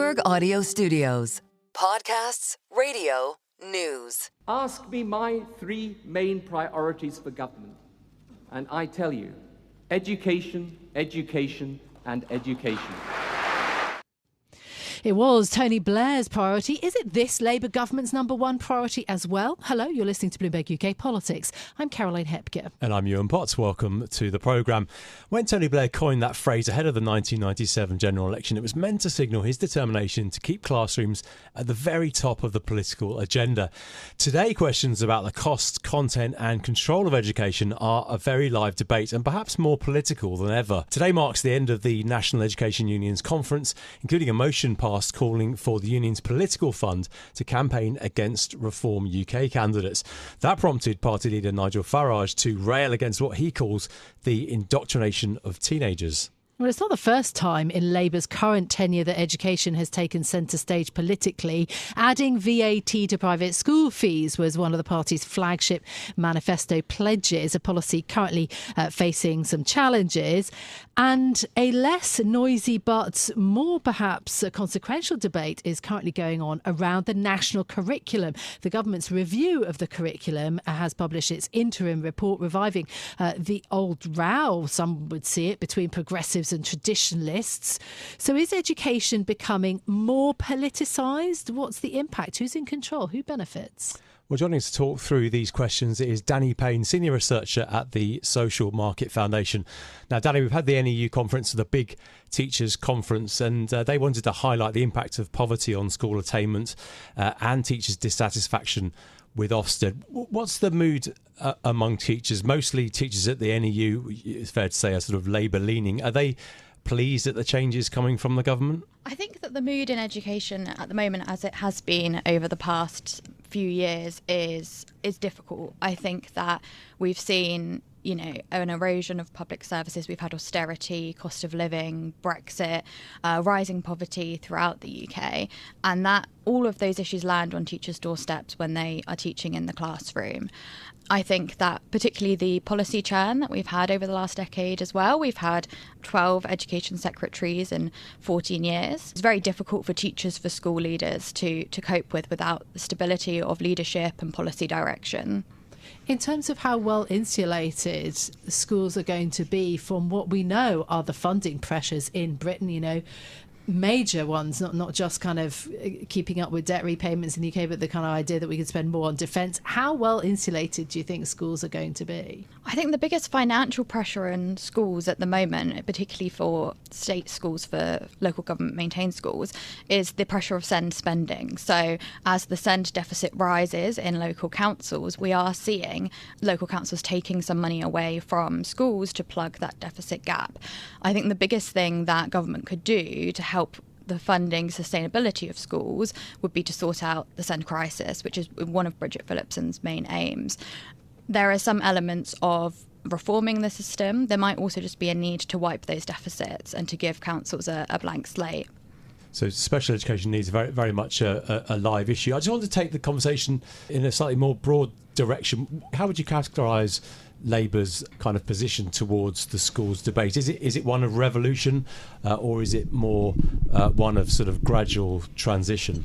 Bloomberg Audio Studios. Podcasts, radio, news. Ask me my three main priorities for government, and I tell you, education, education, and education. It was Tony Blair's priority. Is it this Labour government's number one priority as well? Hello, you're listening to Bloomberg UK Politics. I'm Caroline Hepker. And I'm Yuan. Welcome to the programme. When Tony Blair coined that phrase ahead of the 1997 general election, it was meant to signal his determination to keep classrooms at the very top of the political agenda. Today, questions about the cost, content and control of education are a very live debate and perhaps more political than ever. Today marks the end of the National Education Union's conference, including a motion passed calling for the union's political fund to campaign against Reform UK candidates. That prompted party leader Nigel Farage to rail against what he calls the indoctrination of teenagers. Well, it's not the first time in Labour's current tenure that education has taken centre stage politically. Adding VAT to private school fees was one of the party's flagship manifesto pledges, a policy currently facing some challenges. And a less noisy but more perhaps consequential debate is currently going on around the national curriculum. The government's review of the curriculum has published its interim report reviving the old row, some would see it, between progressives and traditionalists. So is education becoming more politicised? What's the impact? Who's in control? Who benefits? Well, joining us to talk through these questions is Dani Payne, Senior Researcher at the Social Market Foundation. Now, Dani, we've had the NEU conference, the big teachers' conference, and they wanted to highlight the impact of poverty on school attainment and teachers' dissatisfaction with Ofsted. What's the mood among teachers? Mostly teachers at the NEU, it's fair to say, are sort of Labour-leaning. Are they pleased at the changes coming from the government? I think that the mood in education at the moment, as it has been over the past few years, is difficult. I think that we've seen, an erosion of public services. We've had austerity, cost of living, Brexit, rising poverty throughout the UK, and that all of those issues land on teachers' doorsteps when they are teaching in the classroom. I think that particularly the policy churn that we've had over the last decade as well, we've had 12 education secretaries in 14 years. It's very difficult for teachers, for school leaders to cope with without the stability of leadership and policy direction. In terms of how well insulated schools are going to be from what we know are the funding pressures in Britain, major ones, not just kind of keeping up with debt repayments in the UK, but the kind of idea that we could spend more on defence. How well insulated do you think schools are going to be? I think the biggest financial pressure in schools at the moment, particularly for state schools, for local government maintained schools, is the pressure of SEND spending. So as the SEND deficit rises in local councils, we are seeing local councils taking some money away from schools to plug that deficit gap. I think the biggest thing that government could do to help the funding sustainability of schools would be to sort out the SEND crisis, which is one of Bridget Phillipson's main aims. There are some elements of reforming the system. There might also just be a need to wipe those deficits and to give councils a blank slate. So special education needs very, very much a live issue. I just want to take the conversation in a slightly more broad direction. How would you categorise Labour's kind of position towards the schools debate? Is it one of revolution or is it more one of sort of gradual transition?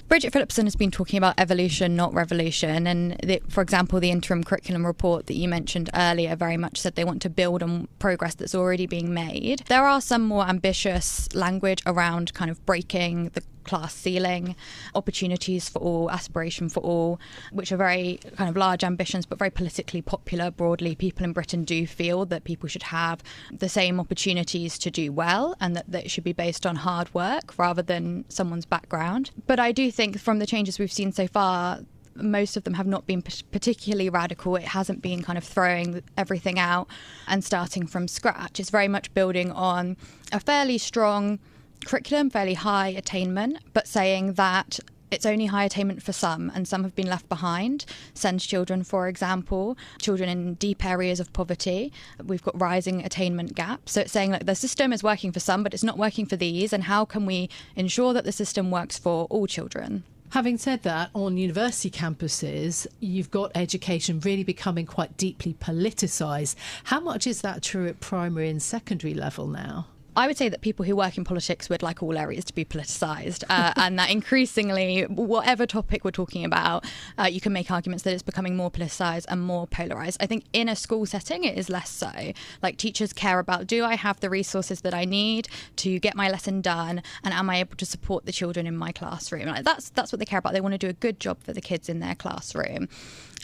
Bridget Phillipson has been talking about evolution, not revolution. And for example, the interim curriculum report that you mentioned earlier very much said they want to build on progress that's already being made. There are some more ambitious language around kind of breaking the class ceiling, opportunities for all, aspiration for all, which are very kind of large ambitions, but very politically popular broadly. People in Britain do feel that people should have the same opportunities to do well and that it should be based on hard work rather than someone's background. But I do think from the changes we've seen so far, most of them have not been particularly radical. It hasn't been kind of throwing everything out and starting from scratch. It's very much building on a fairly strong curriculum, fairly high attainment, but saying that it's only high attainment for some and some have been left behind. SEND children, for example, children in deep areas of poverty. We've got rising attainment gaps. So it's saying that the system is working for some, but it's not working for these. And how can we ensure that the system works for all children? Having said that, on university campuses, you've got education really becoming quite deeply politicised. How much is that true at primary and secondary level now? I would say that people who work in politics would like all areas to be politicised, and that increasingly, whatever topic we're talking about, you can make arguments that it's becoming more politicised and more polarised. I think in a school setting, it is less so. Like, teachers care about, do I have the resources that I need to get my lesson done, and am I able to support the children in my classroom? Like, that's what they care about. They want to do a good job for the kids in their classroom.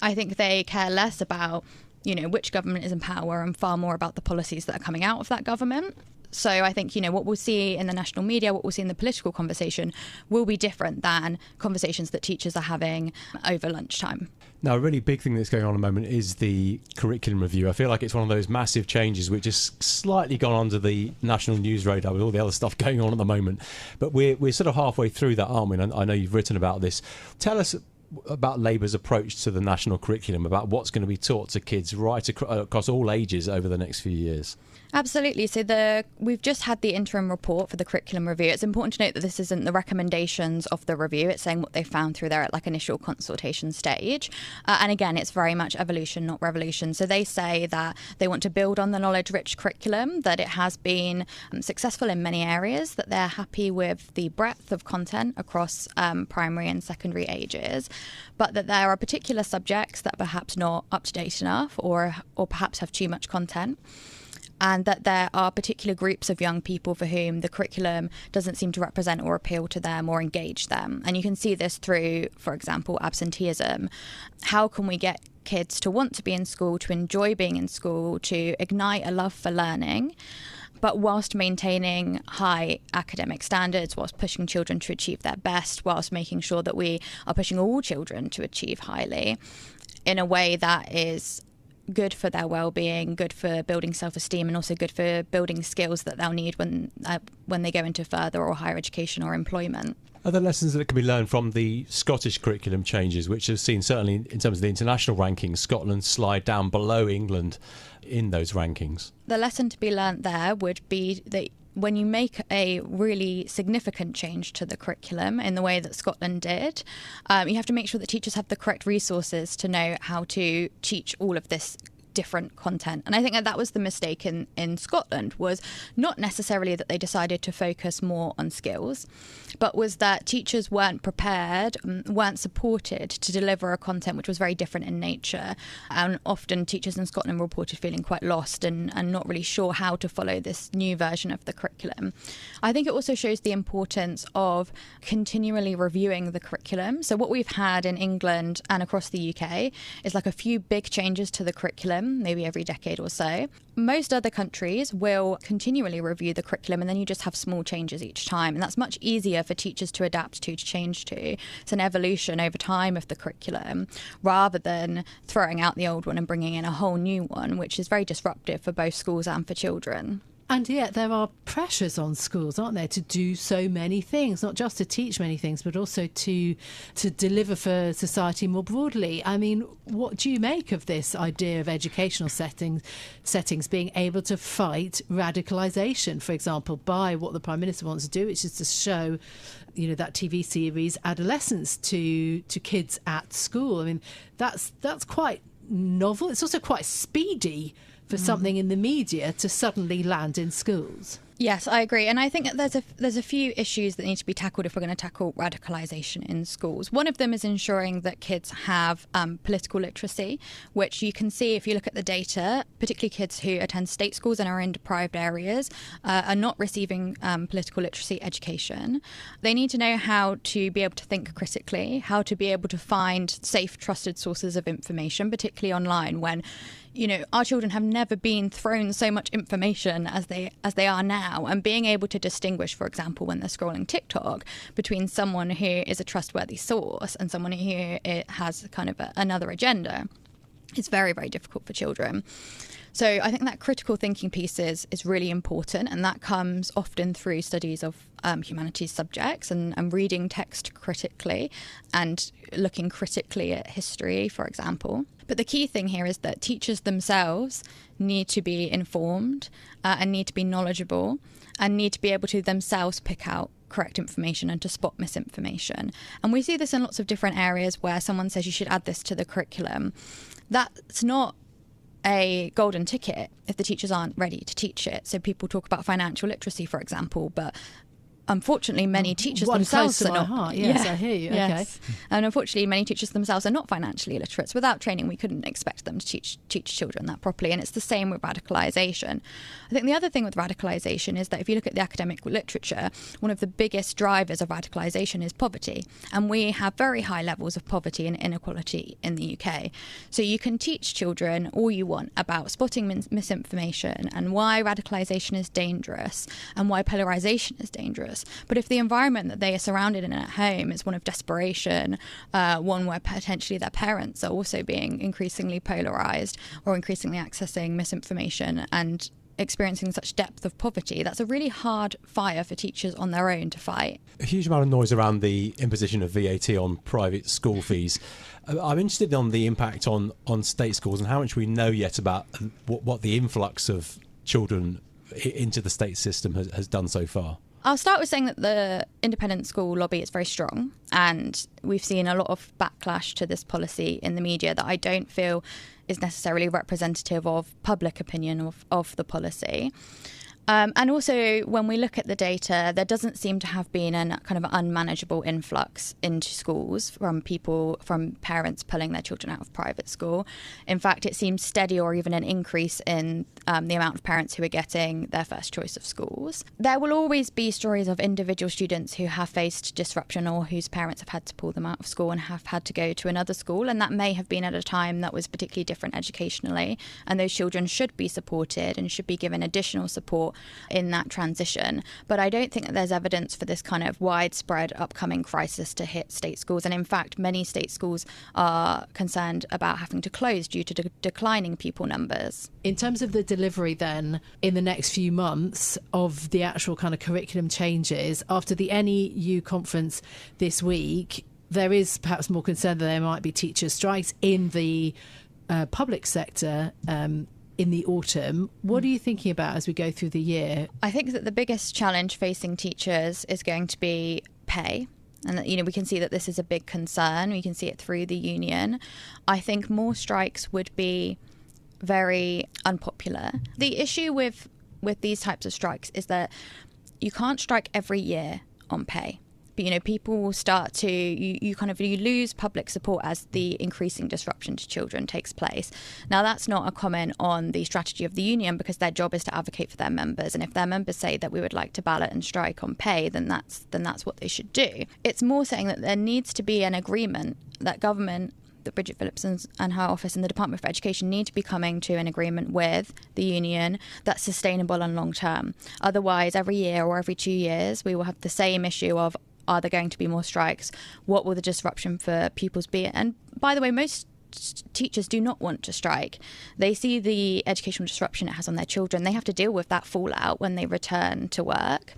I think they care less about, which government is in power, and far more about the policies that are coming out of that government. So I think, what we'll see in the national media, what we'll see in the political conversation will be different than conversations that teachers are having over lunchtime. Now, a really big thing that's going on at the moment is the curriculum review. I feel like it's one of those massive changes which has slightly gone under the national news radar with all the other stuff going on at the moment. But we're sort of halfway through that, aren't we? And I know you've written about this. Tell us about Labour's approach to the national curriculum, about what's going to be taught to kids right across all ages over the next few years. Absolutely. So we've just had the interim report for the curriculum review. It's important to note that this isn't the recommendations of the review. It's saying what they found through their initial consultation stage. And again, it's very much evolution, not revolution. So they say that they want to build on the knowledge-rich curriculum, that it has been successful in many areas, that they're happy with the breadth of content across primary and secondary ages, but that there are particular subjects that are perhaps not up to date enough or perhaps have too much content. And that there are particular groups of young people for whom the curriculum doesn't seem to represent or appeal to them or engage them. And you can see this through, for example, absenteeism. How can we get kids to want to be in school, to enjoy being in school, to ignite a love for learning, but whilst maintaining high academic standards, whilst pushing children to achieve their best, whilst making sure that we are pushing all children to achieve highly in a way that is good for their well-being, good for building self-esteem, and also good for building skills that they'll need when they go into further or higher education or employment. Are there lessons that can be learned from the Scottish curriculum changes, which have seen, certainly in terms of the international rankings, Scotland slide down below England in those rankings? The lesson to be learnt there would be that when you make a really significant change to the curriculum in the way that Scotland did, you have to make sure that teachers have the correct resources to know how to teach all of this different content. And I think that was the mistake in Scotland, was not necessarily that they decided to focus more on skills, but was that teachers weren't prepared, weren't supported to deliver a content which was very different in nature. And often teachers in Scotland reported feeling quite lost and not really sure how to follow this new version of the curriculum. I think it also shows the importance of continually reviewing the curriculum. So what we've had in England and across the UK is a few big changes to the curriculum, maybe every decade or so. Most other countries will continually review the curriculum, and then you just have small changes each time. And that's much easier for teachers to adapt to change to. It's an evolution over time of the curriculum, rather than throwing out the old one and bringing in a whole new one, which is very disruptive for both schools and for children. And yet there are pressures on schools, aren't there, to do so many things, not just to teach many things, but also to deliver for society more broadly. I mean, what do you make of this idea of educational settings being able to fight radicalisation, for example, by what the Prime Minister wants to do, which is to show, that TV series Adolescence to kids at school? I mean, that's quite novel. It's also quite speedy for something in the media to suddenly land in schools. Yes, I agree. And I think that there's a few issues that need to be tackled if we're going to tackle radicalisation in schools. One of them is ensuring that kids have political literacy, which you can see if you look at the data, particularly kids who attend state schools and are in deprived areas are not receiving political literacy education. They need to know how to be able to think critically, how to be able to find safe, trusted sources of information, particularly online, when our children have never been thrown so much information as they are now, and being able to distinguish, for example, when they're scrolling TikTok, between someone who is a trustworthy source and someone who has kind of another agenda, is very, very difficult for children. So I think that critical thinking piece is really important, and that comes often through studies of humanities subjects and reading text critically and looking critically at history, for example. But the key thing here is that teachers themselves need to be informed and need to be knowledgeable and need to be able to themselves pick out correct information and to spot misinformation. And we see this in lots of different areas where someone says you should add this to the curriculum. That's not a golden ticket if the teachers aren't ready to teach it. So people talk about financial literacy, for example, but unfortunately, many teachers themselves are not. Heart. Yes, I hear you. Yes. Okay. And unfortunately, many teachers themselves are not financially literate. So without training, we couldn't expect them to teach children that properly. And it's the same with radicalisation. I think the other thing with radicalisation is that if you look at the academic literature, one of the biggest drivers of radicalisation is poverty. And we have very high levels of poverty and inequality in the UK. So you can teach children all you want about spotting misinformation and why radicalisation is dangerous and why polarisation is dangerous. But if the environment that they are surrounded in at home is one of desperation, one where potentially their parents are also being increasingly polarised or increasingly accessing misinformation and experiencing such depth of poverty, that's a really hard fire for teachers on their own to fight. A huge amount of noise around the imposition of VAT on private school fees. I'm interested on the impact on state schools and how much we know yet about what the influx of children into the state system has done so far. I'll start with saying that the independent school lobby is very strong, and we've seen a lot of backlash to this policy in the media that I don't feel is necessarily representative of public opinion of the policy. And also, when we look at the data, there doesn't seem to have been a kind of unmanageable influx into schools from parents pulling their children out of private school. In fact, it seems steady or even an increase in the amount of parents who are getting their first choice of schools. There will always be stories of individual students who have faced disruption or whose parents have had to pull them out of school and have had to go to another school. And that may have been at a time that was particularly different educationally. And those children should be supported and should be given additional support in that transition. But I don't think that there's evidence for this kind of widespread upcoming crisis to hit state schools. And in fact, many state schools are concerned about having to close due to declining pupil numbers. In terms of the delivery then, in the next few months of the actual kind of curriculum changes, after the NEU conference this week, there is perhaps more concern that there might be teacher strikes in the public sector in the autumn. What are you thinking about as we go through the year? I think that the biggest challenge facing teachers is going to be pay. And, we can see that this is a big concern. We can see it through the union. I think more strikes would be very unpopular. The issue with these types of strikes is that you can't strike every year on pay. But, people will start to, you lose public support as the increasing disruption to children takes place. Now, that's not a comment on the strategy of the union, because their job is to advocate for their members. And if their members say that we would like to ballot and strike on pay, then that's what they should do. It's more saying that there needs to be an agreement that government, that Bridget Phillips and her office and the Department for Education need to be coming to an agreement with the union that's sustainable and long term. Otherwise, every year or every 2 years, we will have the same issue of, are there going to be more strikes? What will the disruption for pupils be? And by the way, most teachers do not want to strike. They see the educational disruption it has on their children. They have to deal with that fallout when they return to work.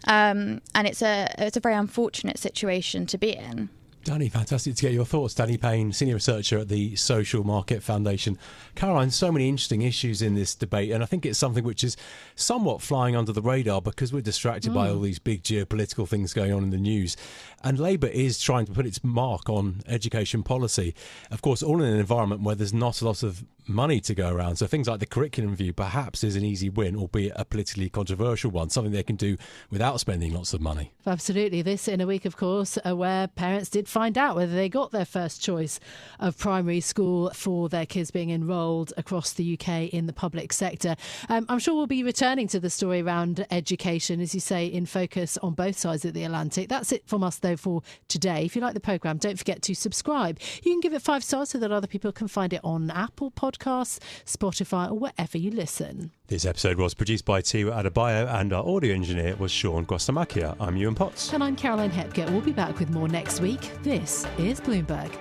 And it's a very unfortunate situation to be in. Dani, fantastic to get your thoughts. Dani Payne, Senior Researcher at the Social Market Foundation. Caroline, so many interesting issues in this debate, and I think it's something which is somewhat flying under the radar because we're distracted by all these big geopolitical things going on in the news. And Labour is trying to put its mark on education policy, of course, all in an environment where there's not a lot of money to go around. So things like the curriculum review perhaps is an easy win, albeit a politically controversial one, something they can do without spending lots of money. Absolutely. This in a week, of course, where parents did find out whether they got their first choice of primary school for their kids being enrolled across the UK in the public sector. I'm sure we'll be returning to the story around education, as you say, in focus on both sides of the Atlantic. That's it from us, though, for today. If you like the programme, don't forget to subscribe. You can give it 5 stars so that other people can find it on Apple Podcasts, Spotify, or wherever you listen. This episode was produced by Tiwa Adebayo and our audio engineer was Sean Guastamakia. I'm Yuan Potts. And I'm Caroline Hepker. We'll be back with more next week. This is Bloomberg.